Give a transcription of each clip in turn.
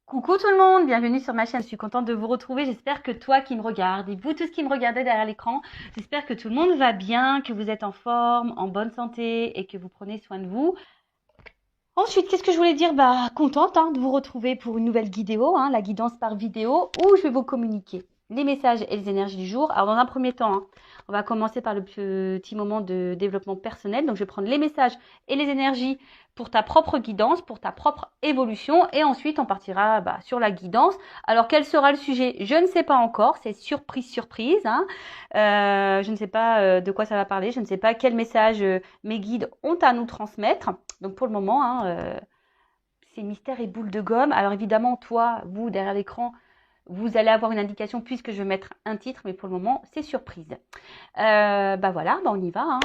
Coucou tout le monde, bienvenue sur ma chaîne, je suis contente de vous retrouver, j'espère que toi qui me regardes et vous tous qui me regardez derrière l'écran, j'espère que tout le monde va bien, que vous êtes en forme, en bonne santé et que vous prenez soin de vous. Ensuite, qu'est-ce que je voulais dire? Contente de vous retrouver pour une nouvelle vidéo, la guidance par vidéo, où je vais vous communiquer les messages et les énergies du jour. Alors, dans un premier temps, on va commencer par le petit moment de développement personnel. Donc, je vais prendre les messages et les énergies pour ta propre guidance, pour ta propre évolution. Et ensuite, on partira sur la guidance. Alors, quel sera le sujet? Je ne sais pas encore. C'est surprise, surprise. Je ne sais pas de quoi ça va parler. Je ne sais pas quel message mes guides ont à nous transmettre. Donc pour le moment, c'est mystère et boule de gomme. Alors évidemment, toi, vous, derrière l'écran, vous allez avoir une indication puisque je vais mettre un titre, mais pour le moment, c'est surprise. Voilà, on y va.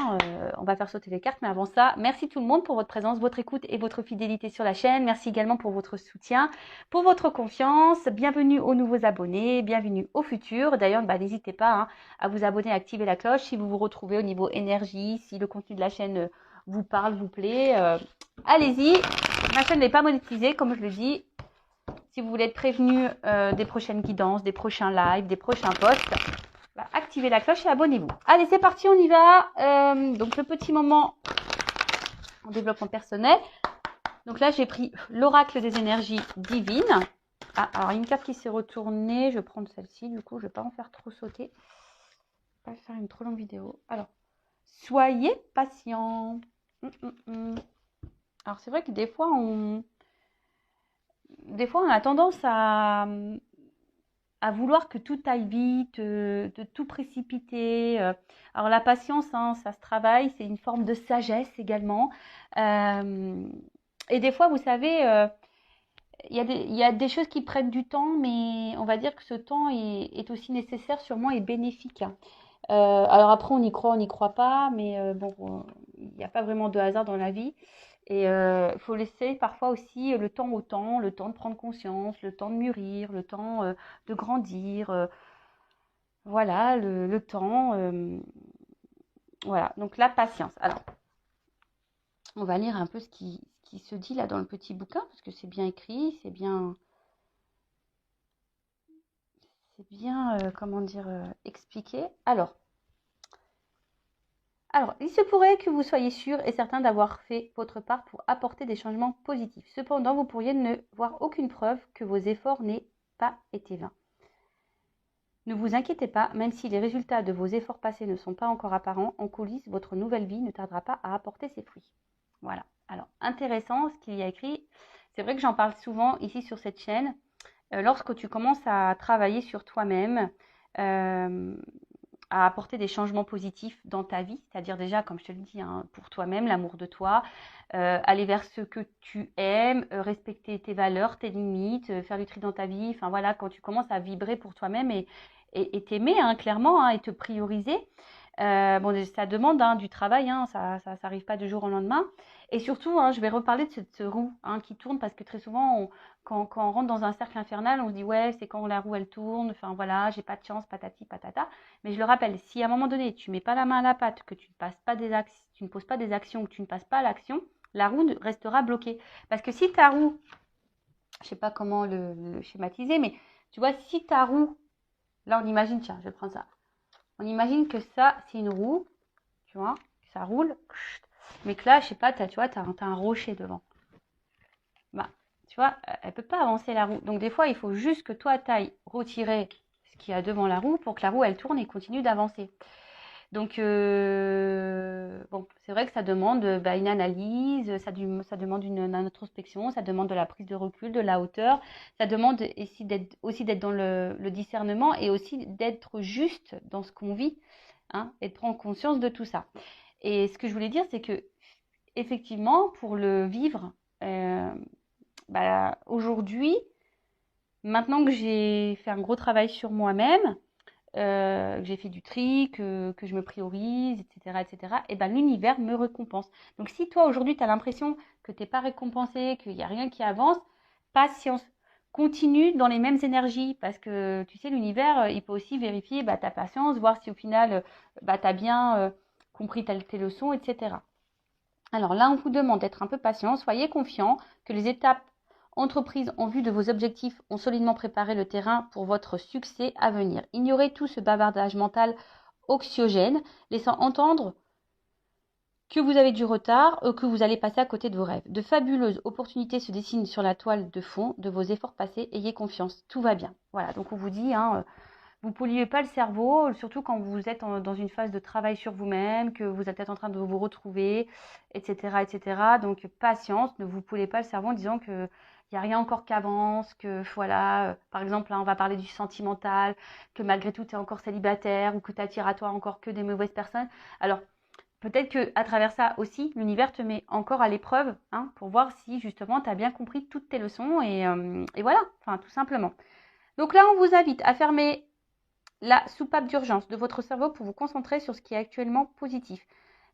On va faire sauter les cartes, mais avant ça, merci tout le monde pour votre présence, votre écoute et votre fidélité sur la chaîne. Merci également pour votre soutien, pour votre confiance. Bienvenue aux nouveaux abonnés, bienvenue aux futurs. D'ailleurs, n'hésitez pas à vous abonner, à activer la cloche si vous vous retrouvez au niveau énergie, si le contenu de la chaîne vous parle, vous plaît. Allez-y. Ma chaîne n'est pas monétisée, comme je le dis. Si vous voulez être prévenu des prochaines guidances, des prochains lives, des prochains posts, activez la cloche et abonnez-vous. Allez, c'est parti, on y va. Donc, le petit moment en développement personnel. Donc là, j'ai pris l'oracle des énergies divines. Alors, une carte qui s'est retournée. Je vais prendre celle-ci. Du coup, je ne vais pas en faire trop sauter. Je ne vais pas faire une trop longue vidéo. Alors, soyez patient. Alors, c'est vrai que des fois, on a tendance à vouloir que tout aille vite, de tout précipiter. Alors la patience, ça se travaille, c'est une forme de sagesse également. Et des fois, vous savez, il y a des choses qui prennent du temps, mais on va dire que ce temps est aussi nécessaire sûrement et bénéfique. Alors après, on y croit pas, mais il n'y a pas vraiment de hasard dans la vie. Et il faut laisser parfois aussi le temps au temps, le temps de prendre conscience, le temps de mûrir, le temps de grandir. Voilà, le temps. Voilà, donc la patience. Alors, on va lire un peu ce qui se dit là dans le petit bouquin, parce que c'est bien écrit, comment dire, expliqué. Alors, il se pourrait que vous soyez sûr et certain d'avoir fait votre part pour apporter des changements positifs. Cependant, vous pourriez ne voir aucune preuve que vos efforts n'aient pas été vains. Ne vous inquiétez pas, même si les résultats de vos efforts passés ne sont pas encore apparents, en coulisses, votre nouvelle vie ne tardera pas à apporter ses fruits. Voilà. Alors, intéressant ce qu'il y a écrit. C'est vrai que j'en parle souvent ici sur cette chaîne. Lorsque tu commences à travailler sur toi-même, euh, à apporter des changements positifs dans ta vie, c'est-à-dire déjà, comme je te le dis, pour toi-même, l'amour de toi, aller vers ce que tu aimes, respecter tes valeurs, tes limites, faire du tri dans ta vie, enfin voilà, quand tu commences à vibrer pour toi-même et t'aimer, clairement, et te prioriser, ça demande du travail, ça n'arrive pas du jour au lendemain. Et surtout, je vais reparler de cette roue qui tourne parce que très souvent, quand on rentre dans un cercle infernal, on se dit ouais, c'est quand la roue elle tourne, enfin voilà, j'ai pas de chance, patati patata. Mais je le rappelle, si à un moment donné, tu mets pas la main à la pâte, que tu ne passes pas tu ne poses pas des actions, que tu ne passes pas à l'action, la roue restera bloquée. Parce que si ta roue, je sais pas comment le schématiser, mais tu vois, si ta roue, là on imagine, tiens, je vais prendre ça. On imagine que ça, c'est une roue, tu vois, ça roule, mais que là, je sais pas, tu vois, t'as un rocher devant. Tu vois, elle peut pas avancer la roue. Donc des fois, il faut juste que toi, t'ailles retirer ce qu'il y a devant la roue pour que la roue, elle tourne et continue d'avancer. Donc, c'est vrai que ça demande une analyse, ça demande une introspection, ça demande de la prise de recul, de la hauteur, ça demande aussi d'être dans le discernement et aussi d'être juste dans ce qu'on vit, et de prendre conscience de tout ça. Et ce que je voulais dire, c'est que effectivement, pour le vivre, aujourd'hui, maintenant que j'ai fait un gros travail sur moi-même, que j'ai fait du tri, que je me priorise, etc., etc., et l'univers me récompense. Donc si toi aujourd'hui tu as l'impression que tu n'es pas récompensé, qu'il n'y a rien qui avance, patience. Continue dans les mêmes énergies parce que tu sais, l'univers, il peut aussi vérifier ta patience, voir si au final tu as bien compris tes leçons, etc. Alors là, on vous demande d'être un peu patient, soyez confiant que les étapes entreprises en vue de vos objectifs ont solidement préparé le terrain pour votre succès à venir. Ignorez tout ce bavardage mental anxiogène, laissant entendre que vous avez du retard, que vous allez passer à côté de vos rêves. De fabuleuses opportunités se dessinent sur la toile de fond de vos efforts passés. Ayez confiance, tout va bien. Voilà, donc on vous dit, vous ne polluez pas le cerveau, surtout quand vous êtes dans une phase de travail sur vous-même, que vous êtes peut-être en train de vous retrouver, etc., etc. Donc patience, ne vous polluez pas le cerveau en disant que il n'y a rien encore qui avance, que voilà, par exemple, là, on va parler du sentimental, que malgré tout, tu es encore célibataire ou que tu attires à toi encore que des mauvaises personnes. Alors, peut-être qu'à travers ça aussi, l'univers te met encore à l'épreuve pour voir si justement tu as bien compris toutes tes leçons et voilà, enfin tout simplement. Donc là, on vous invite à fermer la soupape d'urgence de votre cerveau pour vous concentrer sur ce qui est actuellement positif.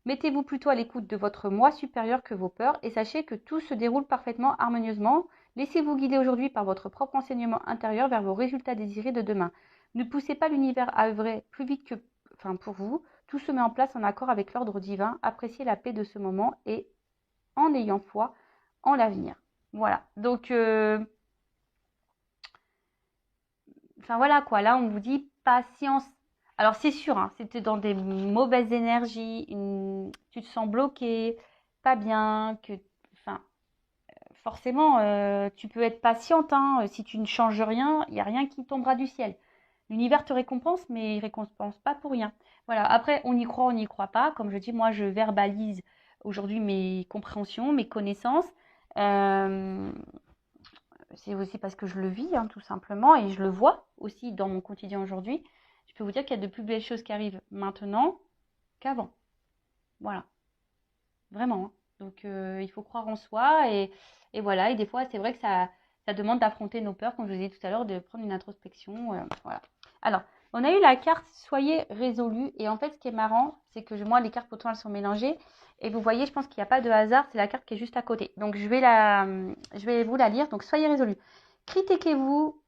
Mettez-vous plutôt à l'écoute de votre moi supérieur que vos peurs et sachez que tout se déroule parfaitement harmonieusement. Laissez-vous guider aujourd'hui par votre propre enseignement intérieur vers vos résultats désirés de demain. Ne poussez pas l'univers à œuvrer plus vite que pour vous. Tout se met en place en accord avec l'ordre divin. Appréciez la paix de ce moment et en ayant foi en l'avenir. Voilà. Donc, voilà quoi. Là, on vous dit patience. Alors, c'est sûr, si tu es dans des mauvaises énergies, tu te sens bloqué, pas bien, forcément, tu peux être patiente. Si tu ne changes rien, il n'y a rien qui tombera du ciel. L'univers te récompense, mais il ne récompense pas pour rien. Voilà. Après, on y croit, on n'y croit pas. Comme je dis, moi, je verbalise aujourd'hui mes compréhensions, mes connaissances. C'est aussi parce que je le vis, tout simplement, et je le vois aussi dans mon quotidien aujourd'hui. Je peux vous dire qu'il y a de plus belles choses qui arrivent maintenant qu'avant. Voilà. Vraiment. Donc, il faut croire en soi, et voilà. Et des fois, c'est vrai que ça demande d'affronter nos peurs, comme je vous ai dit tout à l'heure, de prendre une introspection. Voilà. Alors, on a eu la carte « Soyez résolu ». Et en fait, ce qui est marrant, c'est que moi, les cartes, pourtant, elles sont mélangées. Et vous voyez, je pense qu'il n'y a pas de hasard, c'est la carte qui est juste à côté. Donc, je vais vous la lire. Donc, soyez résolu. Critiquez-vous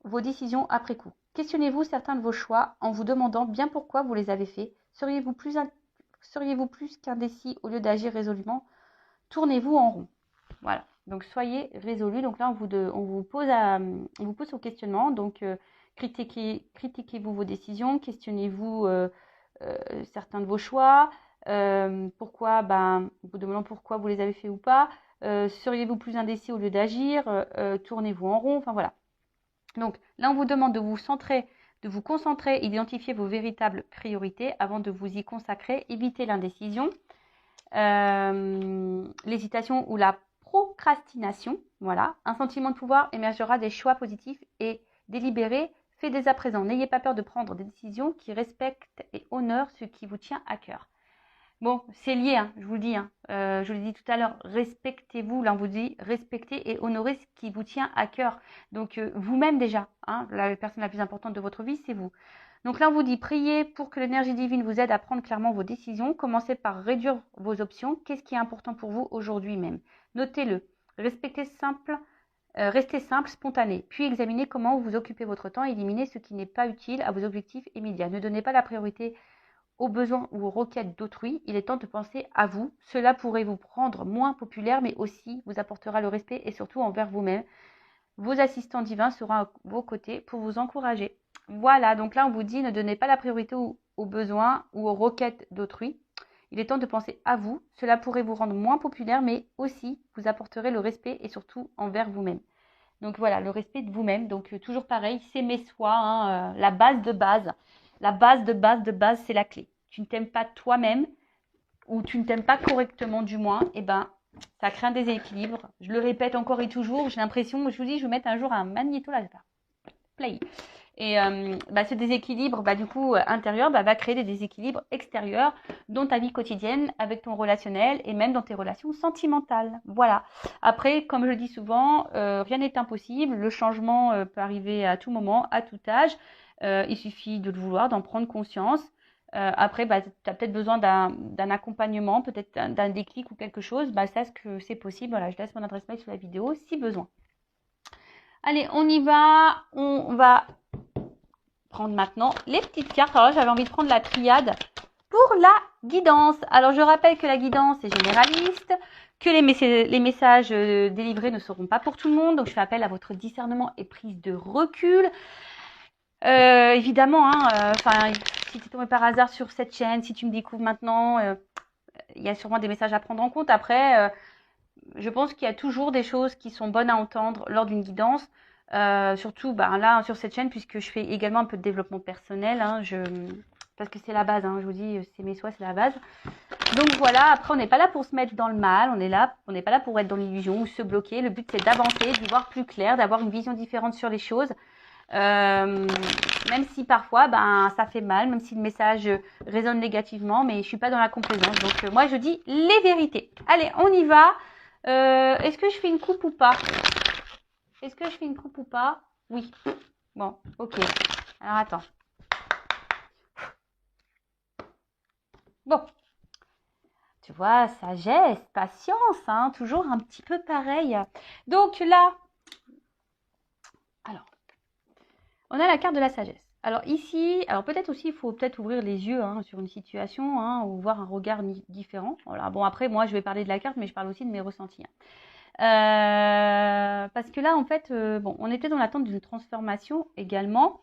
vos décisions après coup. Questionnez-vous certains de vos choix en vous demandant bien pourquoi vous les avez faits. Seriez-vous plus qu'indécis au lieu d'agir résolument? Tournez-vous en rond. Voilà. Donc, soyez résolu. Donc là, on vous pose au questionnement. Donc, critiquez-vous vos décisions. Questionnez-vous certains de vos choix. Pourquoi, vous demandant pourquoi vous les avez fait ou pas. Seriez-vous plus indécis au lieu d'agir? Tournez-vous en rond. Enfin, voilà. Donc, là, on vous demande de vous concentrer, identifier vos véritables priorités avant de vous y consacrer. Évitez l'indécision, l'hésitation ou la procrastination. Voilà. Un sentiment de pouvoir émergera des choix positifs et délibérés faits dès à présent. N'ayez pas peur de prendre des décisions qui respectent et honorent ce qui vous tient à cœur. Bon, c'est lié, je vous le dis. Je vous l'ai dit tout à l'heure, respectez-vous. Là, on vous dit respectez et honorez ce qui vous tient à cœur. Donc, vous-même déjà, la personne la plus importante de votre vie, c'est vous. Donc là, on vous dit priez pour que l'énergie divine vous aide à prendre clairement vos décisions. Commencez par réduire vos options. Qu'est-ce qui est important pour vous aujourd'hui même? Notez-le. Restez simple, spontané. Puis examinez comment vous occupez votre temps et éliminez ce qui n'est pas utile à vos objectifs immédiats. Ne donnez pas la priorité aux besoins ou aux requêtes d'autrui. Il est temps de penser à vous. Cela pourrait vous rendre moins populaire, mais aussi vous apportera le respect et surtout envers vous-même. Vos assistants divins seront à vos côtés pour vous encourager. Voilà, donc là on vous dit ne donnez pas la priorité aux besoins ou aux requêtes d'autrui. Il est temps de penser à vous. Cela pourrait vous rendre moins populaire, mais aussi vous apporterez le respect et surtout envers vous-même. Donc voilà, le respect de vous-même. Donc toujours pareil, s'aimer soi, la base de base. La base de base, c'est la clé. Tu ne t'aimes pas toi-même ou tu ne t'aimes pas correctement du moins, ça crée un déséquilibre. Je le répète encore et toujours, j'ai l'impression, je vous dis, je vais mettre un jour un magnéto là, play. Et ce déséquilibre, du coup, intérieur, va créer des déséquilibres extérieurs dans ta vie quotidienne, avec ton relationnel et même dans tes relations sentimentales. Voilà. Après, comme je le dis souvent, rien n'est impossible. Le changement peut arriver à tout moment, à tout âge. Il suffit de le vouloir, d'en prendre conscience. Après, tu as peut-être besoin d'un accompagnement, peut-être d'un déclic ou quelque chose. Sache que c'est possible. Voilà, je laisse mon adresse mail sous la vidéo si besoin. Allez, on y va. On va prendre maintenant les petites cartes. Alors là, j'avais envie de prendre la triade pour la guidance. Alors, je rappelle que la guidance est généraliste, que les messages délivrés ne seront pas pour tout le monde. Donc, je fais appel à votre discernement et prise de recul. Évidemment, si tu es tombé par hasard sur cette chaîne, si tu me découvres maintenant, il y a sûrement des messages à prendre en compte. Après, je pense qu'il y a toujours des choses qui sont bonnes à entendre lors d'une guidance. Surtout là, sur cette chaîne, puisque je fais également un peu de développement personnel. Parce que c'est la base, je vous dis, c'est mes souhaits, c'est la base. Donc voilà, après on n'est pas là pour se mettre dans le mal, on n'est pas là pour être dans l'illusion ou se bloquer. Le but c'est d'avancer, d'y voir plus clair, d'avoir une vision différente sur les choses. Même si parfois ça fait mal, même si le message résonne négativement, mais je suis pas dans la complaisance. Donc moi je dis les vérités. Allez, on y va. Est-ce que je fais une coupe ou pas? Est-ce que je fais une coupe ou pas? Oui. Bon, ok. Alors attends. Bon. Tu vois, sagesse, patience, toujours un petit peu pareil. Donc là, alors, on a la carte de la sagesse. Alors ici, peut-être aussi, il faut peut-être ouvrir les yeux sur une situation ou voir un regard différent. Voilà. Bon, après, moi, je vais parler de la carte, mais je parle aussi de mes ressentis. Parce que là, en fait, on était dans l'attente d'une transformation également.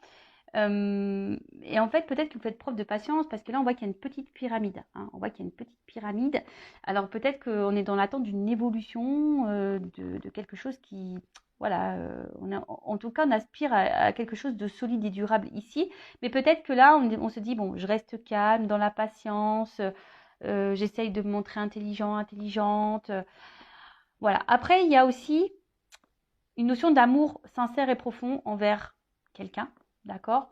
Et en fait, peut-être que vous faites preuve de patience parce que là, on voit qu'il y a une petite pyramide. On voit qu'il y a une petite pyramide. Alors peut-être qu'on est dans l'attente d'une évolution de quelque chose qui... Voilà, en tout cas, on aspire à quelque chose de solide et durable ici. Mais peut-être que là, on se dit, bon, je reste calme, dans la patience. J'essaye de me montrer intelligente. Voilà. Après, il y a aussi une notion d'amour sincère et profond envers quelqu'un. D'accord.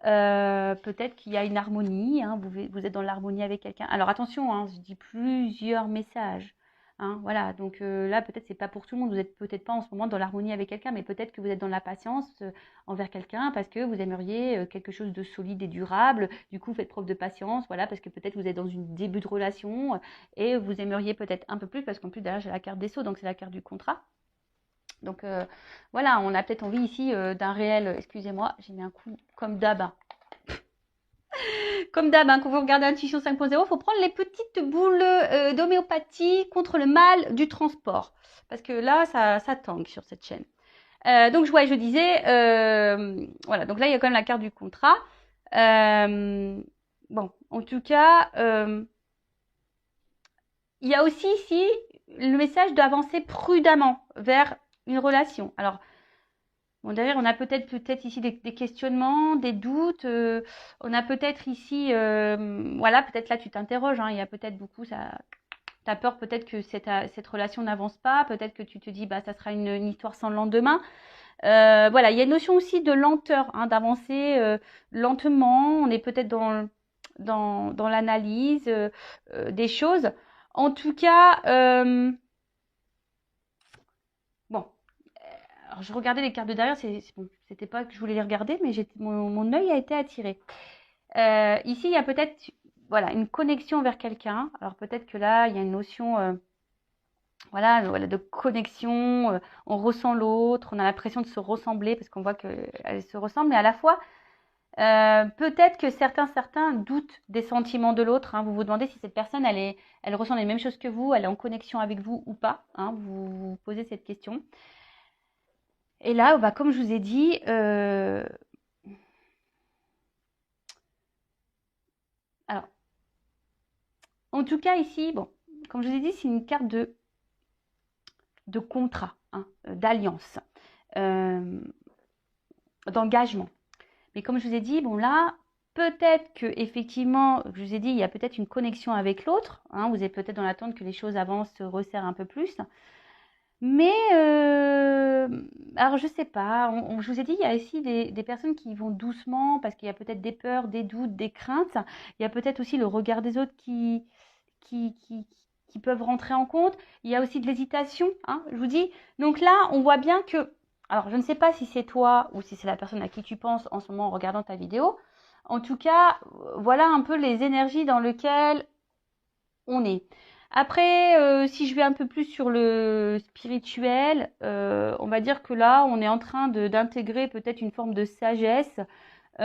Peut-être qu'il y a une harmonie, vous êtes dans l'harmonie avec quelqu'un. Alors attention, je dis plusieurs messages. Voilà, donc là peut-être c'est pas pour tout le monde, vous n'êtes peut-être pas en ce moment dans l'harmonie avec quelqu'un, mais peut-être que vous êtes dans la patience envers quelqu'un parce que vous aimeriez quelque chose de solide et durable. Du coup, vous faites preuve de patience, voilà, parce que peut-être vous êtes dans une début de relation et vous aimeriez peut-être un peu plus parce qu'en plus derrière j'ai la carte des sceaux, donc c'est la carte du contrat. Donc voilà, on a peut-être envie ici d'un réel, excusez-moi, j'ai mis un coup comme d'hab. Comme d'hab, quand vous regardez Intuition 5.0, il faut prendre les petites boules d'homéopathie contre le mal du transport. Parce que là, ça tangue sur cette chaîne. Donc je disais, voilà, donc là, il y a quand même la carte du contrat. Bon, en tout cas, il y a aussi ici le message d'avancer prudemment vers une relation. Alors, bon, derrière, on a peut-être ici des questionnements, des doutes. On a peut-être ici, voilà, peut-être là tu t'interroges. Il y a peut-être beaucoup, ça, t'as peur peut-être que cette relation n'avance pas. Peut-être que tu te dis, ça sera une histoire sans lendemain. Voilà, il y a une notion aussi de lenteur, d'avancer lentement. On est peut-être dans l'analyse des choses. En tout cas, bon. Alors, je regardais les cartes de derrière, bon, c'était pas que je voulais les regarder, mais mon œil a été attiré. Ici, il y a peut-être une connexion vers quelqu'un. Alors peut-être que là, il y a une notion voilà, de connexion. On ressent l'autre, on a l'impression de se ressembler parce qu'on voit qu'elle se ressemble, mais à la fois, peut-être que certains doutent des sentiments de l'autre. Vous vous demandez si cette personne, elle ressent les mêmes choses que vous, elle est en connexion avec vous ou pas. Vous vous posez cette question. Et là, comme je vous ai dit, alors, en tout cas ici, bon, comme je vous ai dit, c'est une carte de contrat, d'alliance, d'engagement. Mais comme je vous ai dit, bon là, peut-être que effectivement, je vous ai dit, il y a peut-être une connexion avec l'autre. Vous êtes peut-être dans l'attente que les choses avancent, se resserrent un peu plus. Mais, alors je sais pas, je vous ai dit, il y a aussi des personnes qui vont doucement parce qu'il y a peut-être des peurs, des doutes, des craintes. Il y a peut-être aussi le regard des autres qui peuvent rentrer en compte. Il y a aussi de l'hésitation, je vous dis. Donc là, on voit bien que, alors je ne sais pas si c'est toi ou si c'est la personne à qui tu penses en ce moment en regardant ta vidéo. En tout cas, voilà un peu les énergies dans lesquelles on est. Après, si je vais un peu plus sur le spirituel, on va dire que là, on est en train d'intégrer peut-être une forme de sagesse. On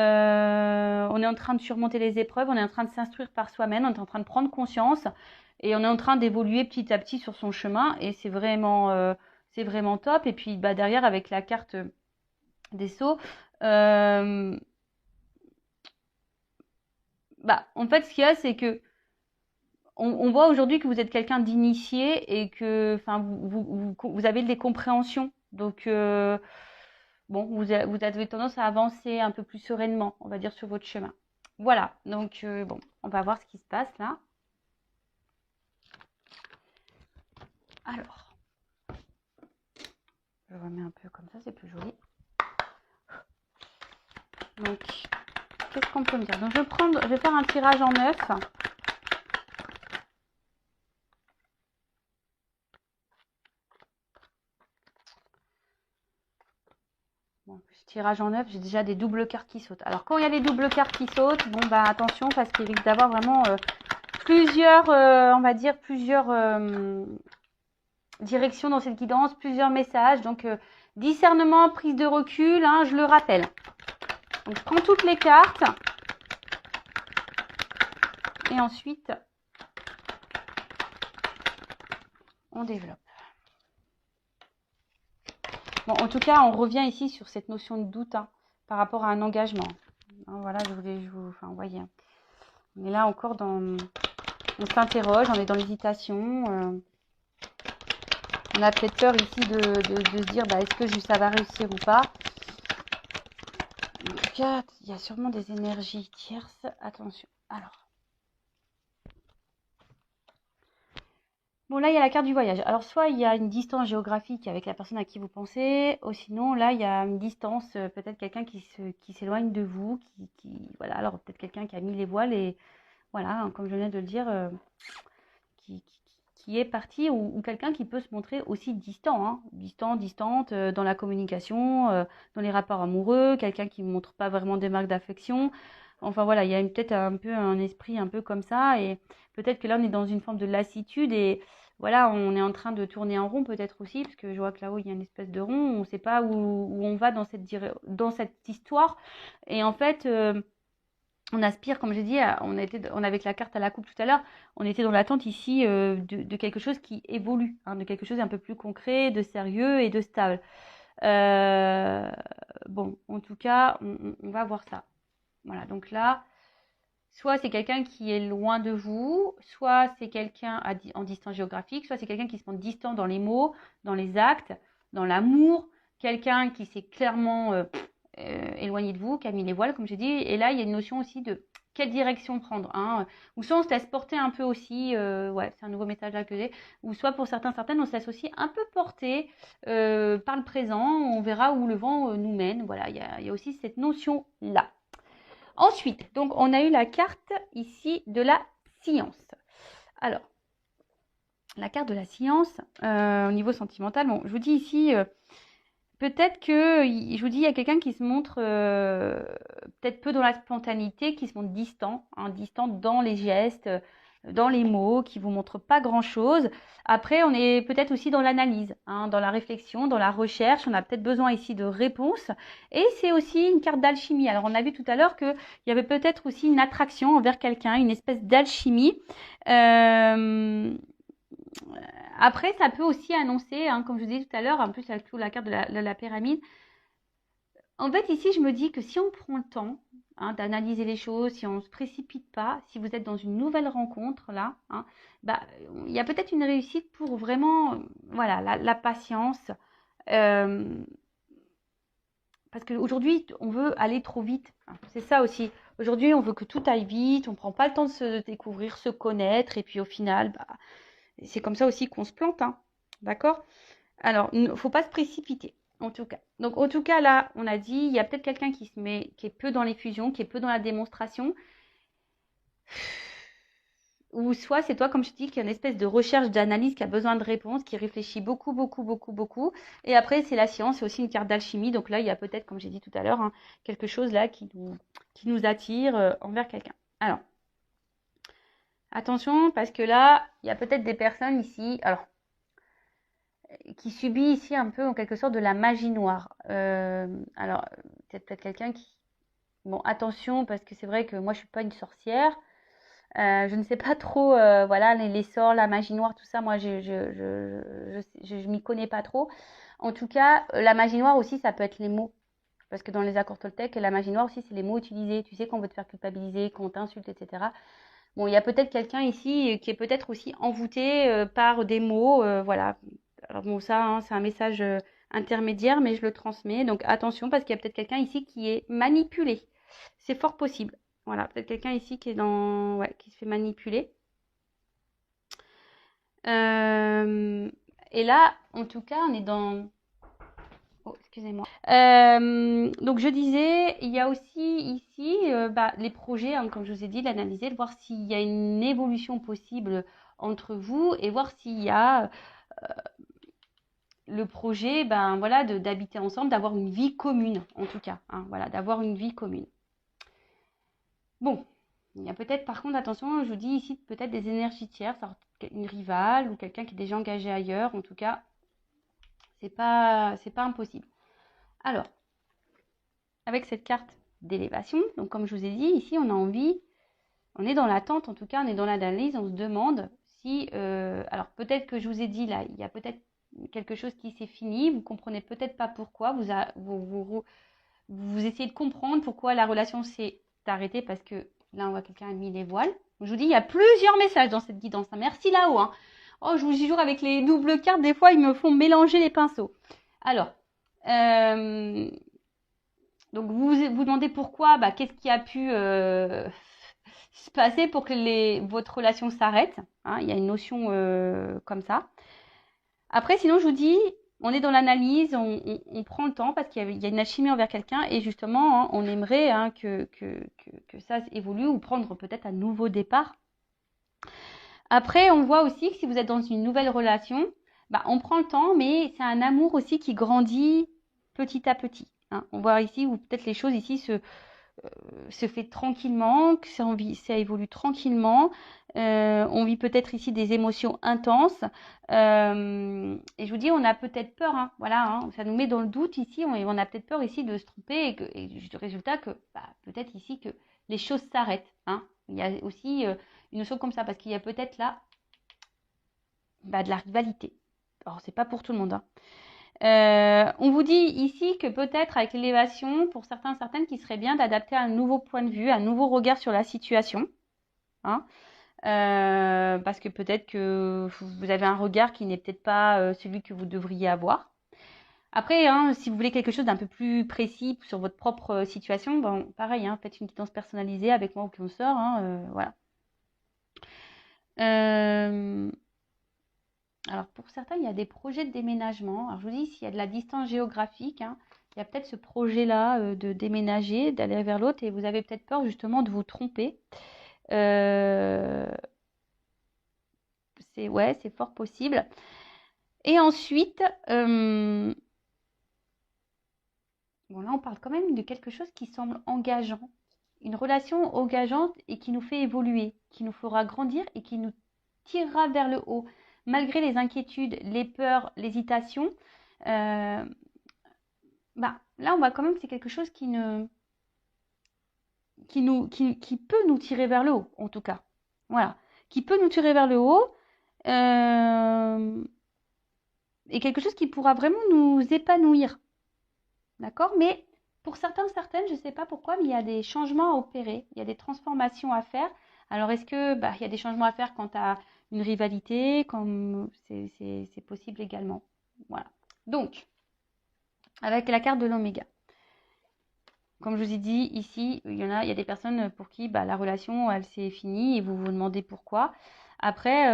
est en train de surmonter les épreuves, on est en train de s'instruire par soi-même, on est en train de prendre conscience et on est en train d'évoluer petit à petit sur son chemin, et c'est vraiment top. Et puis bah, derrière, avec la carte des Sceaux, euh, bah, en fait, ce qu'il y a, c'est que on voit aujourd'hui que vous êtes quelqu'un d'initié et que enfin, vous avez des compréhensions. Donc, bon, vous avez tendance à avancer un peu plus sereinement, on va dire, sur votre chemin. Voilà, donc bon, on va voir ce qui se passe là. Alors, je remets un peu comme ça, c'est plus joli. Donc, qu'est-ce qu'on peut me dire? Donc, je vais faire un tirage en 9. Bon, tirage en 9, j'ai déjà des doubles cartes qui sautent. Alors, quand il y a des doubles cartes qui sautent, bon, bah attention, parce qu'il risque d'avoir vraiment plusieurs, on va dire, plusieurs directions dans cette guidance, plusieurs messages. Donc, discernement, prise de recul, hein, je le rappelle. Donc, je prends toutes les cartes. Et ensuite, on développe. Bon, en tout cas, on revient ici sur cette notion de doute hein, par rapport à un engagement. Hein, voilà, enfin, vous voyez. On est là encore dans... On s'interroge, on est dans l'hésitation. On a peut-être peur ici de se dire, bah, est-ce que ça va réussir ou pas? En tout cas, il y a sûrement des énergies tierces. Attention. Alors. Bon, là, il y a la carte du voyage. Alors, soit il y a une distance géographique avec la personne à qui vous pensez, ou sinon, là, il y a une distance, peut-être quelqu'un qui s'éloigne de vous, voilà, alors peut-être quelqu'un qui a mis les voiles et, voilà, hein, comme je venais de le dire, qui, qui est parti, ou quelqu'un qui peut se montrer aussi distant, hein, distante, dans la communication, dans les rapports amoureux, quelqu'un qui ne montre pas vraiment des marques d'affection. Enfin, voilà, il y a peut-être un peu un esprit un peu comme ça, et peut-être que là, on est dans une forme de lassitude, et voilà, on est en train de tourner en rond peut-être aussi, parce que je vois que là-haut, il y a une espèce de rond, on ne sait pas où on va dans cette histoire. Et en fait, on aspire, comme j'ai dit, on avait avec la carte à la coupe tout à l'heure, on était dans l'attente ici de quelque chose qui évolue, hein, de quelque chose un peu plus concret, de sérieux et de stable. Euh, bon, en tout cas, on va voir ça. Voilà, donc là, soit c'est quelqu'un qui est loin de vous, soit c'est quelqu'un en distance géographique, soit c'est quelqu'un qui se montre distant dans les mots, dans les actes, dans l'amour, quelqu'un qui s'est clairement éloigné de vous, qui a mis les voiles, comme j'ai dit. Et là, il y a une notion aussi de quelle direction prendre. Hein. Ou soit on se laisse porter un peu aussi, ouais, c'est un nouveau message là que j'ai, ou soit pour certaines, on se laisse aussi un peu porter par le présent, on verra où le vent nous mène. Voilà, il y a aussi cette notion-là. Ensuite, donc on a eu la carte ici de la science. Alors, la carte de la science, au niveau sentimental, bon, je vous dis ici, peut-être que, je vous dis, il y a quelqu'un qui se montre peut-être peu dans la spontanéité, qui se montre distant, hein, distant dans les gestes, dans les mots, qui vous montre pas grand-chose. Après, on est peut-être aussi dans l'analyse, hein, dans la réflexion, dans la recherche. On a peut-être besoin ici de réponses. Et c'est aussi une carte d'alchimie. Alors, on a vu tout à l'heure qu'il y avait peut-être aussi une attraction envers quelqu'un, une espèce d'alchimie. Après, ça peut aussi annoncer, hein, comme je vous disais tout à l'heure, en plus avec la carte de la pyramide. En fait, ici, je me dis que si on prend le temps hein, d'analyser les choses, si on ne se précipite pas, si vous êtes dans une nouvelle rencontre, là, hein, bah, il y a peut-être une réussite pour vraiment, voilà, la patience. Euh, parce qu'aujourd'hui, on veut aller trop vite. C'est ça aussi. Aujourd'hui, on veut que tout aille vite, on ne prend pas le temps de se découvrir, se connaître, et puis au final, bah, c'est comme ça aussi qu'on se plante. Hein. D'accord? Alors, il ne faut pas se précipiter, en tout cas. Donc, en tout cas, là, on a dit, il y a peut-être quelqu'un qui est peu dans les fusions, qui est peu dans la démonstration. Ou soit c'est toi, comme je dis, qui a une espèce de recherche, d'analyse, qui a besoin de réponses, qui réfléchit beaucoup, beaucoup, beaucoup, beaucoup. Et après, c'est la science, c'est aussi une carte d'alchimie. Donc là, il y a peut-être, comme j'ai dit tout à l'heure, hein, quelque chose là qui nous attire envers quelqu'un. Alors, attention, parce que là, il y a peut-être des personnes ici, alors, qui subit ici un peu en quelque sorte de la magie noire. Alors, peut-être quelqu'un qui... Bon, attention, parce que c'est vrai que moi, je suis pas une sorcière. Je ne sais pas trop, voilà, les sorts, la magie noire, tout ça, moi, je m'y connais pas trop. En tout cas, la magie noire aussi, ça peut être les mots. Parce que dans les accords Toltec, la magie noire aussi, c'est les mots utilisés. Tu sais, qu'on veut te faire culpabiliser, qu'on t'insulte, etc. Bon, il y a peut-être quelqu'un ici qui est peut-être aussi envoûté par des mots, voilà. Alors bon, ça, hein, c'est un message intermédiaire, mais je le transmets. Donc attention, parce qu'il y a peut-être quelqu'un ici qui est manipulé. C'est fort possible. Voilà, peut-être quelqu'un ici qui est dans, ouais, qui se fait manipuler. Et là, en tout cas, on est dans. Oh, excusez-moi. Donc je disais, il y a aussi ici les projets, hein, comme je vous ai dit, l'analyser, de voir s'il y a une évolution possible entre vous et voir s'il y a le projet, ben voilà, d'habiter ensemble, d'avoir une vie commune, en tout cas, hein, voilà, d'avoir une vie commune. Bon, il y a peut-être, par contre, attention, je vous dis ici, peut-être des énergies tierces, alors, une rivale ou quelqu'un qui est déjà engagé ailleurs, en tout cas, c'est pas impossible. Alors, avec cette carte d'élévation, donc comme je vous ai dit, ici, on a envie, on est dans l'attente, en tout cas, on est dans l'analyse, on se demande si, alors peut-être que je vous ai dit là, il y a peut-être quelque chose qui s'est fini, vous comprenez peut-être pas pourquoi, vous essayez de comprendre pourquoi la relation s'est arrêtée, parce que là, on voit quelqu'un a mis les voiles. Je vous dis, il y a plusieurs messages dans cette guidance. Merci là-haut. Hein. Oh, je vous jure, avec les doubles cartes, des fois, ils me font mélanger les pinceaux. Alors, donc vous vous demandez pourquoi, qu'est-ce qui a pu se passer pour que votre relation s'arrête. Hein, il y a une notion comme ça. Après, sinon, je vous dis, on est dans l'analyse, on prend le temps parce qu'il y a une alchimie envers quelqu'un et justement, hein, on aimerait que ça évolue ou prendre peut-être un nouveau départ. Après, on voit aussi que si vous êtes dans une nouvelle relation, on prend le temps, mais c'est un amour aussi qui grandit petit à petit. Hein. On voit ici où peut-être les choses ici se fait tranquillement, que ça évolue tranquillement. On vit peut-être ici des émotions intenses. Et je vous dis, on a peut-être peur, hein, voilà, hein, ça nous met dans le doute ici, on a peut-être peur ici de se tromper et du résultat que peut-être ici que les choses s'arrêtent. Hein. Il y a aussi une notion comme ça, parce qu'il y a peut-être là de la rivalité. Alors, c'est pas pour tout le monde. Hein. On vous dit ici que peut-être avec l'élévation, pour certains, certaines, qu'il serait bien d'adapter un nouveau point de vue, un nouveau regard sur la situation. Hein, parce que peut-être que vous avez un regard qui n'est peut-être pas celui que vous devriez avoir. Après, hein, si vous voulez quelque chose d'un peu plus précis sur votre propre situation, bon, pareil, hein, faites une guidance personnalisée avec moi ou qu'on sort. Hein, voilà. Alors pour certains, il y a des projets de déménagement. Alors je vous dis, s'il y a de la distance géographique, hein, il y a peut-être ce projet-là de déménager, d'aller vers l'autre, et vous avez peut-être peur justement de vous tromper. C'est fort possible. Et ensuite, bon là on parle quand même de quelque chose qui semble engageant. Une relation engageante et qui nous fait évoluer, qui nous fera grandir et qui nous tirera vers le haut. Malgré les inquiétudes, les peurs, l'hésitation, là on voit quand même que c'est quelque chose qui peut nous tirer vers le haut, en tout cas. Voilà. Qui peut nous tirer vers le haut. Et quelque chose qui pourra vraiment nous épanouir. D'accord? Mais pour certains, certaines, je ne sais pas pourquoi, mais il y a des changements à opérer, il y a des transformations à faire. Alors, est-ce que il y a des changements à faire quant à une rivalité, comme c'est possible également. Voilà. Donc, avec la carte de l'oméga. Comme je vous ai dit, ici, il y a des personnes pour qui la relation, elle s'est finie et vous vous demandez pourquoi. Après,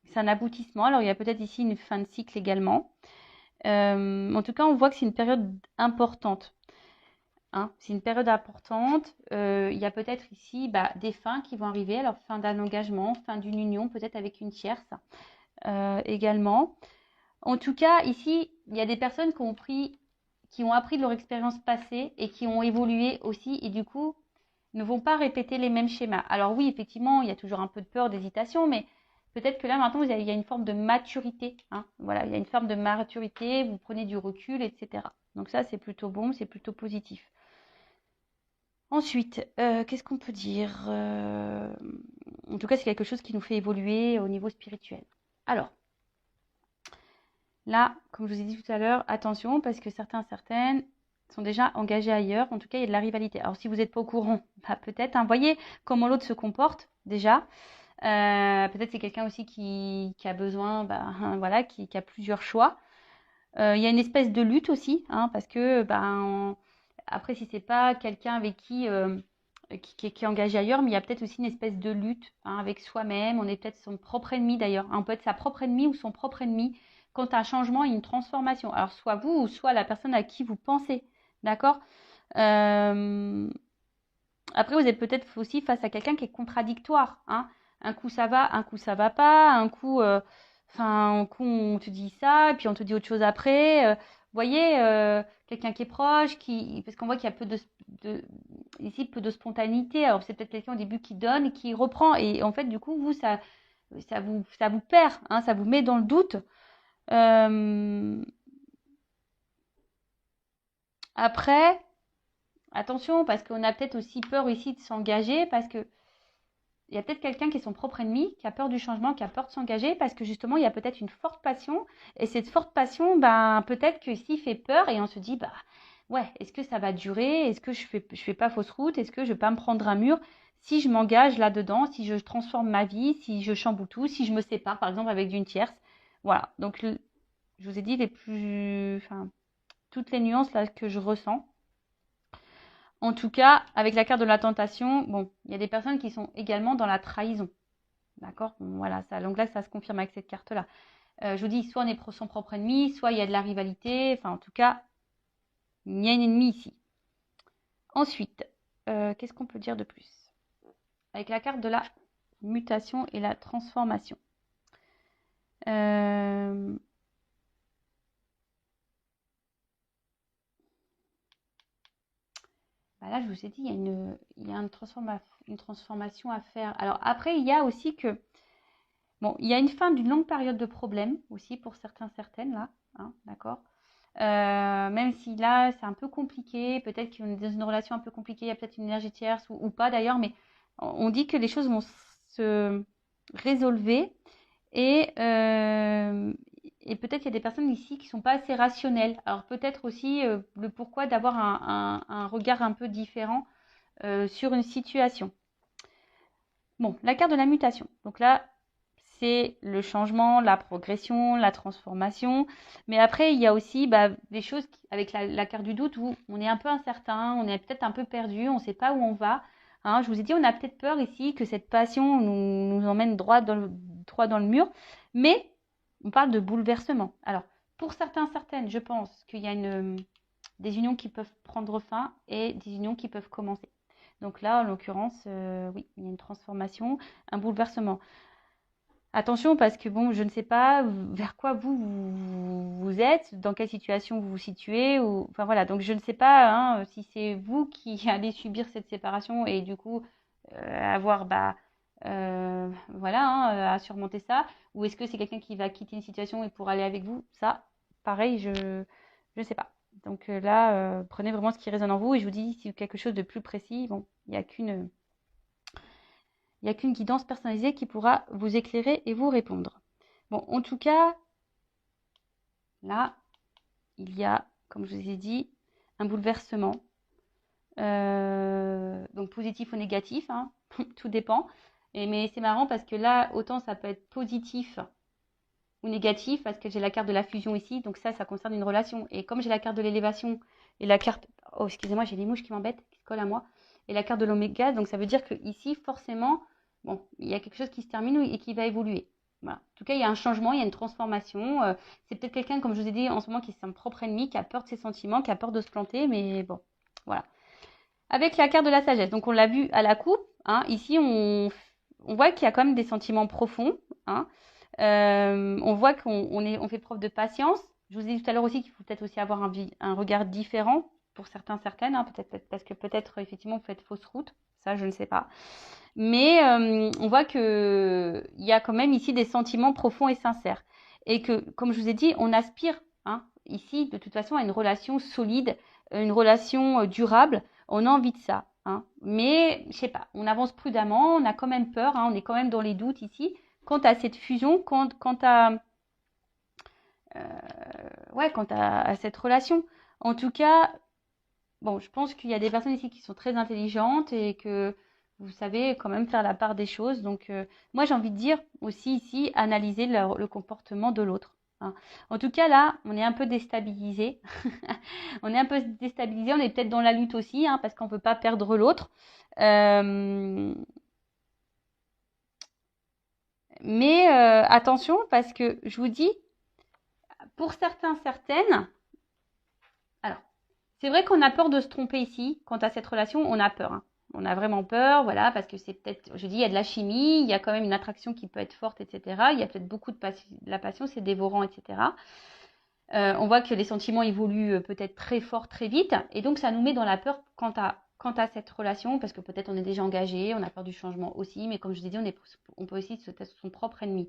c'est un aboutissement. Alors, il y a peut-être ici une fin de cycle également. En tout cas, on voit que c'est une période importante. Hein. C'est une période importante. Il y a peut-être ici des fins qui vont arriver. Alors, fin d'un engagement, fin d'une union, peut-être avec une tierce également. En tout cas, ici, il y a des personnes qui ont appris de leur expérience passée et qui ont évolué aussi et du coup, ne vont pas répéter les mêmes schémas. Alors oui, effectivement, il y a toujours un peu de peur, d'hésitation, mais peut-être que là, maintenant, il y a une forme de maturité. Hein. Voilà, il y a une forme de maturité, vous prenez du recul, etc. Donc ça, c'est plutôt bon, c'est plutôt positif. Ensuite, qu'est-ce qu'on peut dire? En tout cas, c'est quelque chose qui nous fait évoluer au niveau spirituel. Alors, là, comme je vous ai dit tout à l'heure, attention parce que certaines sont déjà engagés ailleurs. En tout cas, il y a de la rivalité. Alors, si vous n'êtes pas au courant, bah, peut-être, hein, voyez comment l'autre se comporte déjà. Peut-être c'est quelqu'un aussi qui a besoin, bah, voilà, qui a plusieurs choix. Il y a une espèce de lutte aussi, hein, parce que ben, après, si c'est pas quelqu'un avec qui est engagé ailleurs, mais il y a peut-être aussi une espèce de lutte, hein, avec soi-même. On est peut-être son propre ennemi d'ailleurs, hein. On peut être sa propre ennemie ou son propre ennemi quand un changement et une transformation. Alors soit vous ou soit la personne à qui vous pensez, d'accord. Euh, Après, vous êtes peut-être aussi face à quelqu'un qui est contradictoire, hein. Un coup ça va, un coup ça va pas, un coup on te dit ça, et puis on te dit autre chose après. Vous voyez, quelqu'un qui est proche, parce qu'on voit qu'il y a ici peu de spontanéité. Alors c'est peut-être quelqu'un au début qui donne et qui reprend, et en fait du coup vous ça vous perd, hein, ça vous met dans le doute. Euh, Après, attention parce qu'on a peut-être aussi peur ici de s'engager parce que il y a peut-être quelqu'un qui est son propre ennemi, qui a peur du changement, qui a peur de s'engager, parce que justement, il y a peut-être une forte passion. Et cette forte passion, ben, peut-être que ici fait peur et on se dit, bah, ouais, est-ce que ça va durer? Est-ce que je fais pas fausse route? Est-ce que je vais pas me prendre un mur? Si je m'engage là-dedans, si je transforme ma vie, si je chamboule tout, si je me sépare, par exemple, avec d'une tierce. Voilà. Donc, je vous ai dit toutes les nuances là que je ressens. En tout cas, avec la carte de la tentation, bon, il y a des personnes qui sont également dans la trahison. D'accord. Bon, voilà, ça, donc là, ça se confirme avec cette carte-là. Je vous dis, soit on est son propre ennemi, soit il y a de la rivalité. Enfin, en tout cas, il y a une ennemie ici. Ensuite, qu'est-ce qu'on peut dire de plus? Avec la carte de la mutation et la transformation. Bah là, je vous ai dit, il y a une transformation à faire. Alors après, il y a aussi que, bon, il y a une fin d'une longue période de problème aussi pour certaines là, hein, d'accord. Même si là, c'est un peu compliqué, peut-être qu'on est dans une relation un peu compliquée, il y a peut-être une énergie tierce ou pas d'ailleurs, mais on dit que les choses vont se résolver et, euh, et peut-être qu'il y a des personnes ici qui ne sont pas assez rationnelles. Alors peut-être aussi le pourquoi d'avoir un regard un peu différent sur une situation. Bon, la carte de la mutation. Donc là, c'est le changement, la progression, la transformation. Mais après, il y a aussi des choses avec la carte du doute où on est un peu incertain, on est peut-être un peu perdu, on ne sait pas où on va. Hein, je vous ai dit, on a peut-être peur ici que cette passion nous emmène droit dans le mur. Mais on parle de bouleversement. Alors, pour certaines, je pense qu'il y a des unions qui peuvent prendre fin et des unions qui peuvent commencer. Donc là, en l'occurrence, oui, il y a une transformation, un bouleversement. Attention parce que bon, je ne sais pas vers quoi vous êtes, dans quelle situation vous vous situez, ou enfin voilà. Donc je ne sais pas, hein, si c'est vous qui allez subir cette séparation et du coup avoir voilà, hein, à surmonter ça, ou est-ce que c'est quelqu'un qui va quitter une situation et pour aller avec vous? Ça, pareil, je ne sais pas. Donc là, prenez vraiment ce qui résonne en vous et je vous dis si quelque chose de plus précis, bon, il n'y a qu'une guidance personnalisée qui pourra vous éclairer et vous répondre. Bon, en tout cas, là, il y a, comme je vous ai dit, un bouleversement. Donc positif ou négatif, hein, tout dépend. Mais c'est marrant parce que là, autant ça peut être positif ou négatif parce que j'ai la carte de la fusion ici. Donc ça concerne une relation. Et comme j'ai la carte de l'élévation et la carte... Oh, excusez-moi, j'ai les mouches qui m'embêtent, qui se collent à moi. Et la carte de l'oméga, donc ça veut dire que ici, forcément, bon, il y a quelque chose qui se termine et qui va évoluer. Voilà. En tout cas, il y a un changement, il y a une transformation. C'est peut-être quelqu'un, comme je vous ai dit en ce moment, qui est son propre ennemi, qui a peur de ses sentiments, qui a peur de se planter, mais bon, voilà. Avec la carte de la sagesse, donc on l'a vu à la coupe, hein, ici on voit qu'il y a quand même des sentiments profonds, hein. On voit qu'on fait preuve de patience. Je vous ai dit tout à l'heure aussi qu'il faut peut-être aussi avoir un regard différent pour certaines, hein, peut-être parce que peut-être effectivement vous faites fausse route, ça je ne sais pas. Mais on voit qu'il y a quand même ici des sentiments profonds et sincères. Et que, comme je vous ai dit, on aspire, hein, ici de toute façon à une relation solide, une relation durable. On a envie de ça. hein. Mais, je sais pas, on avance prudemment, on a quand même peur, hein, on est quand même dans les doutes ici. Quant à cette fusion, quant à cette relation. En tout cas, bon, je pense qu'il y a des personnes ici qui sont très intelligentes et que vous savez quand même faire la part des choses. Donc, moi, j'ai envie de dire aussi ici, analyser le comportement de l'autre, hein. En tout cas, là, on est un peu déstabilisé. On est un peu déstabilisé. On est peut-être dans la lutte aussi, hein, parce qu'on ne peut pas perdre l'autre. Mais attention, parce que je vous dis, pour certains, certaines, alors, c'est vrai qu'on a peur de se tromper ici. Quant à cette relation, on a peur, hein. On a vraiment peur, voilà, parce que c'est peut-être, je dis, il y a de la chimie, il y a quand même une attraction qui peut être forte, etc. Il y a peut-être beaucoup de la passion, c'est dévorant, etc. On voit que les sentiments évoluent peut-être très fort, très vite, et donc ça nous met dans la peur quant à cette relation, parce que peut-être on est déjà engagé, on a peur du changement aussi, mais comme je vous ai dit, on peut aussi être son propre ennemi.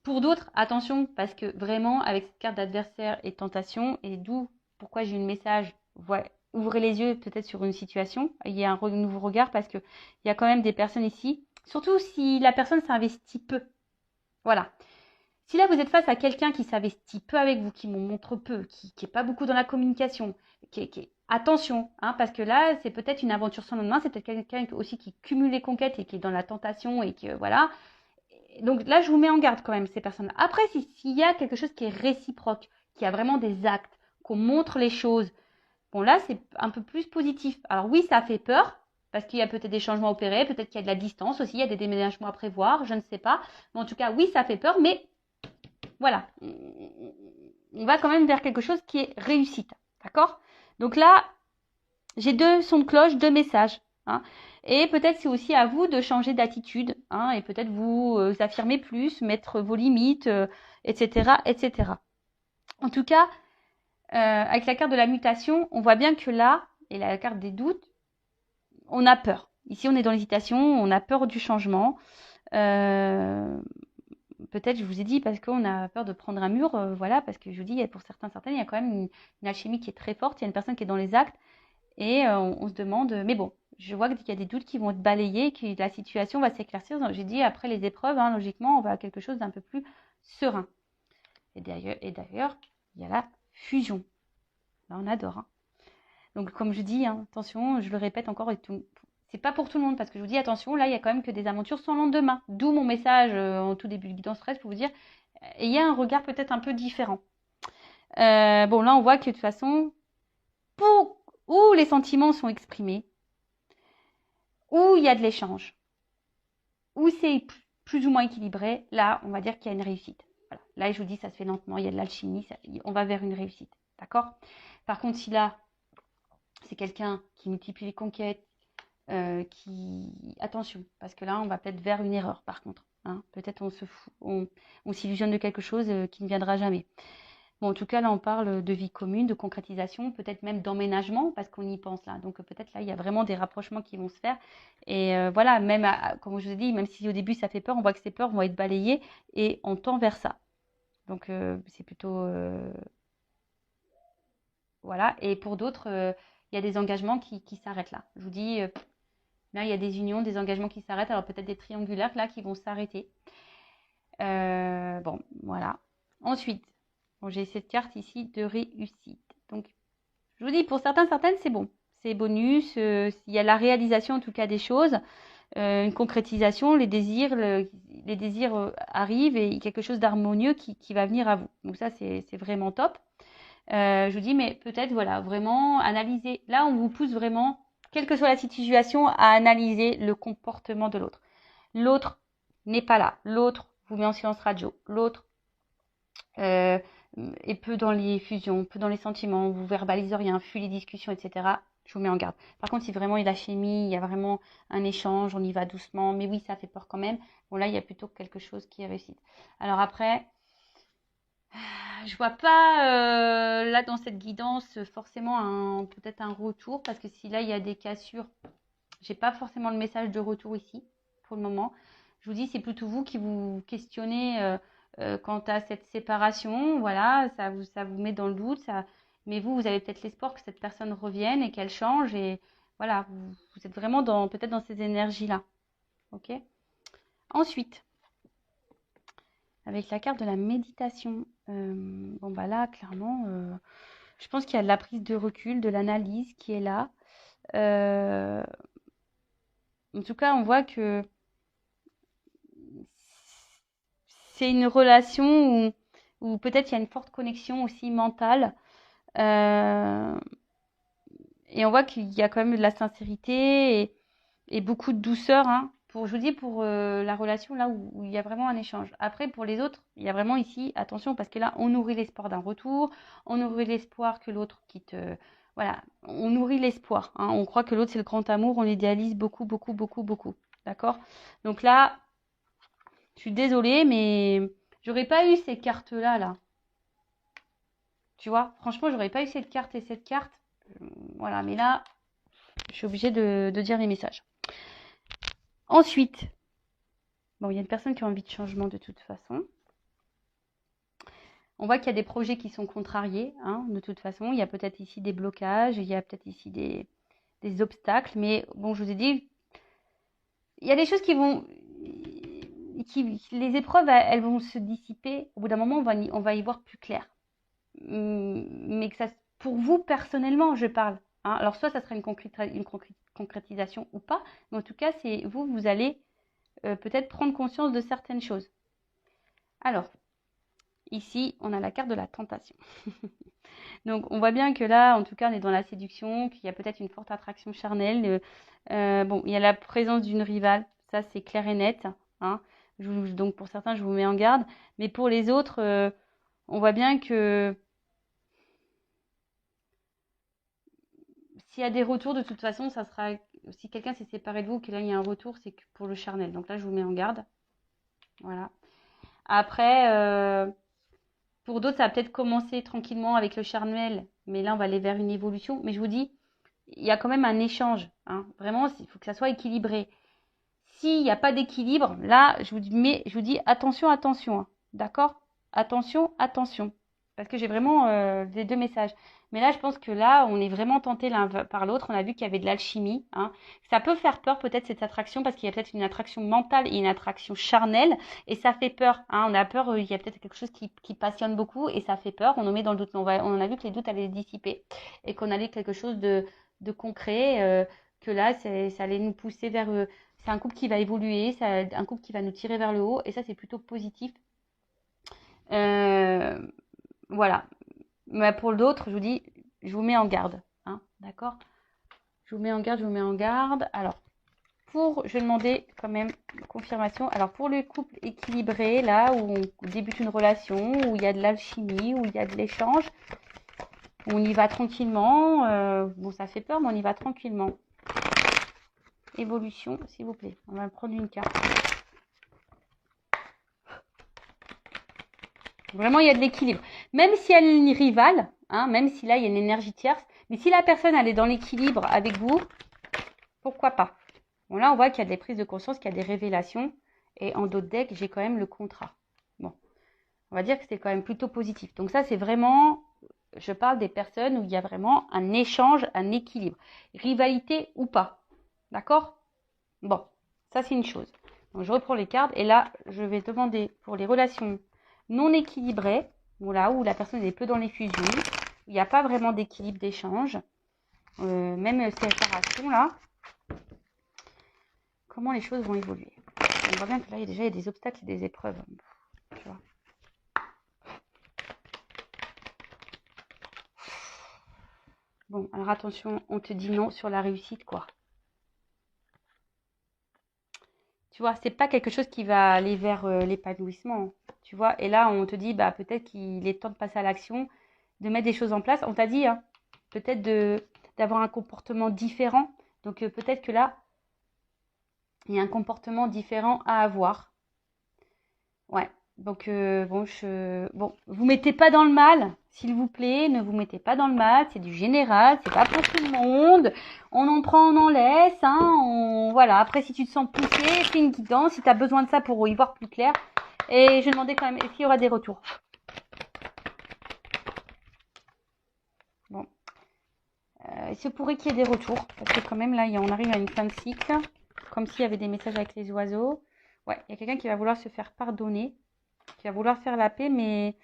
Pour d'autres, attention, parce que vraiment, avec cette carte d'adversaire et tentation, et d'où pourquoi j'ai eu le message, ouvrez les yeux peut-être sur une situation, il y a un nouveau regard, parce qu'il y a quand même des personnes ici, surtout si la personne s'investit peu. Voilà. Si là, vous êtes face à quelqu'un qui s'investit peu avec vous, qui montre peu, qui n'est pas beaucoup dans la communication, attention, hein, parce que là, c'est peut-être une aventure sans lendemain, c'est peut-être quelqu'un aussi qui cumule les conquêtes et qui est dans la tentation et que, voilà. Donc là, je vous mets en garde quand même, ces personnes. Après, s'il y a quelque chose qui est réciproque, qui a vraiment des actes, qu'on montre les choses, bon là, c'est un peu plus positif. Alors oui, ça fait peur, parce qu'il y a peut-être des changements opérés, peut-être qu'il y a de la distance aussi, il y a des déménagements à prévoir, je ne sais pas. Mais en tout cas, oui, ça fait peur, mais voilà, on va quand même vers quelque chose qui est réussite. D'accord? Donc là, j'ai deux sons de cloche, deux messages, hein. Et peut-être c'est aussi à vous de changer d'attitude, hein, et peut-être vous affirmer plus, mettre vos limites, etc., etc. En tout cas, avec la carte de la mutation, on voit bien que là, et la carte des doutes, on a peur. Ici, on est dans l'hésitation, on a peur du changement. Peut-être, je vous ai dit, parce qu'on a peur de prendre un mur, voilà, parce que je vous dis, pour certaines, il y a quand même une alchimie qui est très forte, il y a une personne qui est dans les actes, et on se demande, mais bon, je vois qu'il y a des doutes qui vont être balayés, que la situation va s'éclaircir. J'ai dit, après les épreuves, hein, logiquement, on va à quelque chose d'un peu plus serein. Et d'ailleurs, il y a la fusion. Là, on adore, hein. Donc, comme je dis, hein, attention, je le répète encore, c'est pas pour tout le monde, parce que je vous dis, attention, là, il y a quand même que des aventures sans lendemain. D'où mon message en tout début de guidance stress pour vous dire, ayez un regard peut-être un peu différent. Bon, là, on voit que de toute façon, où les sentiments sont exprimés, où il y a de l'échange, où c'est plus ou moins équilibré, là, on va dire qu'il y a une réussite. Voilà. Là, je vous dis, ça se fait lentement, il y a de l'alchimie, on va vers une réussite. D'accord? Par contre, si là, c'est quelqu'un qui multiplie les conquêtes, attention, parce que là, on va peut-être vers une erreur, par contre, hein. Peut-être on s'illusionne de quelque chose qui ne viendra jamais. Bon, en tout cas, là, on parle de vie commune, de concrétisation, peut-être même d'emménagement, parce qu'on y pense là. Donc, peut-être là, il y a vraiment des rapprochements qui vont se faire. Et voilà, même, comme je vous ai dit, même si au début, ça fait peur, on voit que ces peurs vont être balayées et on tend vers ça. Donc, c'est plutôt... voilà. Et pour d'autres, il y a des engagements qui s'arrêtent là. Je vous dis, là, il y a des unions, des engagements qui s'arrêtent. Alors, peut-être des triangulaires là qui vont s'arrêter. Bon, voilà. Ensuite, bon, j'ai cette carte ici de réussite. Donc, je vous dis, pour certaines, c'est bon. C'est bonus. Il y a la réalisation, en tout cas, des choses. Une concrétisation, les désirs arrivent et quelque chose d'harmonieux qui va venir à vous. Donc ça, c'est vraiment top. Je vous dis, mais peut-être, voilà, vraiment analyser. Là, on vous pousse vraiment, quelle que soit la situation, à analyser le comportement de l'autre. L'autre n'est pas là. L'autre vous met en silence radio. L'autre est peu dans les fusions, peu dans les sentiments, vous verbalise rien, fuit les discussions, etc. Je vous mets en garde. Par contre, si vraiment il y a la chimie, il y a vraiment un échange, on y va doucement, mais oui, ça fait peur quand même. Bon, là, il y a plutôt quelque chose qui est réussi. Alors après, je vois pas là dans cette guidance forcément peut-être un retour, parce que si là il y a des cassures, j'ai pas forcément le message de retour ici pour le moment. Je vous dis, c'est plutôt vous qui vous questionnez quant à cette séparation. Voilà, ça vous met dans le doute. Mais vous avez peut-être l'espoir que cette personne revienne et qu'elle change. Et voilà, vous êtes vraiment peut-être dans ces énergies-là. Ok. Ensuite, avec la carte de la méditation, bon bah là, clairement, je pense qu'il y a de la prise de recul, de l'analyse qui est là. En tout cas, on voit que c'est une relation où peut-être il y a une forte connexion aussi mentale. Et on voit qu'il y a quand même de la sincérité et beaucoup de douceur, hein, je vous dis, pour la relation là où il y a vraiment un échange. Après, pour les autres, il y a vraiment ici, attention, parce que là, on nourrit l'espoir d'un retour, on nourrit l'espoir que l'autre quitte. Voilà, on nourrit l'espoir. Hein, on croit que l'autre, c'est le grand amour, on l'idéalise beaucoup, beaucoup, beaucoup, beaucoup. D'accord? Donc là, je suis désolée, mais j'aurais pas eu ces cartes-là, là. Tu vois, franchement, j'aurais pas eu cette carte et cette carte. Voilà, mais là, je suis obligée de dire les messages. Ensuite, bon, il y a une personne qui a envie de changement de toute façon. On voit qu'il y a des projets qui sont contrariés, hein, de toute façon. Il y a peut-être ici des blocages, il y a peut-être ici des obstacles. Mais bon, je vous ai dit, il y a des choses qui vont... les épreuves, elles vont se dissiper. Au bout d'un moment, on va y voir plus clair. Mais que ça, pour vous, personnellement, je parle. Hein. Alors, soit ça sera une concrétisation ou pas. Mais en tout cas, c'est vous allez peut-être prendre conscience de certaines choses. Alors, ici, on a la carte de la tentation. Donc, on voit bien que là, en tout cas, on est dans la séduction, qu'il y a peut-être une forte attraction charnelle. Bon, il y a la présence d'une rivale, ça c'est clair et net. Hein. Donc, pour certains, je vous mets en garde. Mais pour les autres, on voit bien que s'il y a des retours, de toute façon, ça sera... Si quelqu'un s'est séparé de vous, que là, il y a un retour, c'est pour le charnel. Donc là, je vous mets en garde. Voilà. Après, pour d'autres, ça va peut-être commencer tranquillement avec le charnel, mais là, on va aller vers une évolution. Mais je vous dis, il y a quand même un échange. Hein. Vraiment, il faut que ça soit équilibré. S'il n'y a pas d'équilibre, là, je vous dis attention, attention. Hein. D'accord? Attention, attention. Parce que j'ai vraiment les deux messages. Mais là, je pense que là, on est vraiment tenté l'un par l'autre. On a vu qu'il y avait de l'alchimie. Hein. Ça peut faire peur peut-être cette attraction parce qu'il y a peut-être une attraction mentale et une attraction charnelle. Et ça fait peur. Hein. On a peur, il y a peut-être quelque chose qui passionne beaucoup et ça fait peur. On nous met dans le doute. On en a vu que les doutes allaient se dissiper et qu'on allait quelque chose de concret. Que là, ça allait nous pousser vers... c'est un couple qui va évoluer, c'est un couple qui va nous tirer vers le haut et ça, c'est plutôt positif. Voilà. Mais pour d'autres, je vous dis, je vous mets en garde. Hein, d'accord? Je vous mets en garde, je vous mets en garde. Alors, je vais demander quand même une confirmation. Alors, pour le couple équilibré, là, où on débute une relation, où il y a de l'alchimie, où il y a de l'échange, on y va tranquillement. Bon, ça fait peur, mais on y va tranquillement. Évolution, s'il vous plaît. On va prendre une carte. Vraiment, il y a de l'équilibre. Même si elle est une rivale, hein, même si là, il y a une énergie tierce, mais si la personne, elle est dans l'équilibre avec vous, pourquoi pas? Bon, là, on voit qu'il y a des prises de conscience, qu'il y a des révélations. Et en d'autres decks, j'ai quand même le contrat. Bon, on va dire que c'est quand même plutôt positif. Donc ça, c'est vraiment, je parle des personnes où il y a vraiment un échange, un équilibre. Rivalité ou pas. D'accord? Bon, ça, c'est une chose. Donc, je reprends les cartes. Et là, je vais demander pour les relations non équilibrées, voilà, où la personne est peu dans les fusions, il n'y a pas vraiment d'équilibre d'échange, même séparation là, comment les choses vont évoluer. On voit bien que là, il y a des obstacles et des épreuves. Tu vois. Bon, alors attention, on te dit non sur la réussite, quoi. Tu vois, c'est pas quelque chose qui va aller vers l'épanouissement. Tu vois, et là, on te dit, bah, peut-être qu'il est temps de passer à l'action, de mettre des choses en place. On t'a dit, hein, peut-être d'avoir un comportement différent. Donc, peut-être que là, il y a un comportement différent à avoir. Ouais. Donc, bon, vous mettez pas dans le mal, s'il vous plaît. Ne vous mettez pas dans le mal. C'est du général. C'est pas pour tout le monde. On en prend, on en laisse. Hein, voilà. Après, si tu te sens poussé, fais une guidance. Si tu as besoin de ça pour y voir plus clair. Et je demandais quand même, est-ce qu'il y aura des retours? Bon. il se pourrait qu'il y ait des retours. Parce que quand même, là, on arrive à une fin de cycle. Comme s'il y avait des messages avec les oiseaux. Ouais, il y a quelqu'un qui va vouloir se faire pardonner. Qui va vouloir faire la paix, mais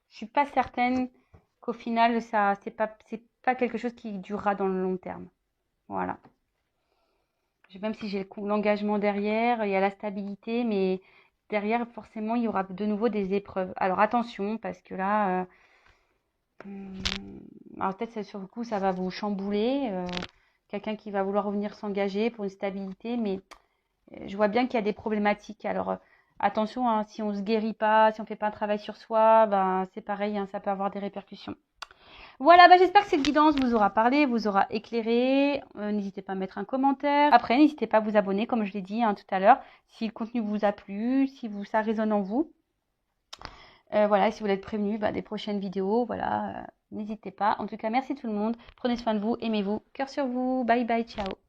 je suis pas certaine qu'au final, c'est pas quelque chose qui durera dans le long terme. Voilà. Même si j'ai l'engagement derrière, il y a la stabilité, mais derrière, forcément, il y aura de nouveau des épreuves. Alors attention, parce que là, alors peut-être sur le coup, ça va vous chambouler. Quelqu'un qui va vouloir revenir s'engager pour une stabilité, mais je vois bien qu'il y a des problématiques. Alors attention, hein, si on se guérit pas, si on fait pas un travail sur soi, ben c'est pareil, hein, ça peut avoir des répercussions. Voilà, bah j'espère que cette guidance vous aura parlé, vous aura éclairé. N'hésitez pas à mettre un commentaire. Après, n'hésitez pas à vous abonner, comme je l'ai dit tout à l'heure, si le contenu vous a plu, si ça résonne en vous. Voilà, si vous voulez être prévenu des prochaines vidéos, voilà, n'hésitez pas. En tout cas, merci tout le monde. Prenez soin de vous, aimez-vous. Cœur sur vous. Bye bye, ciao.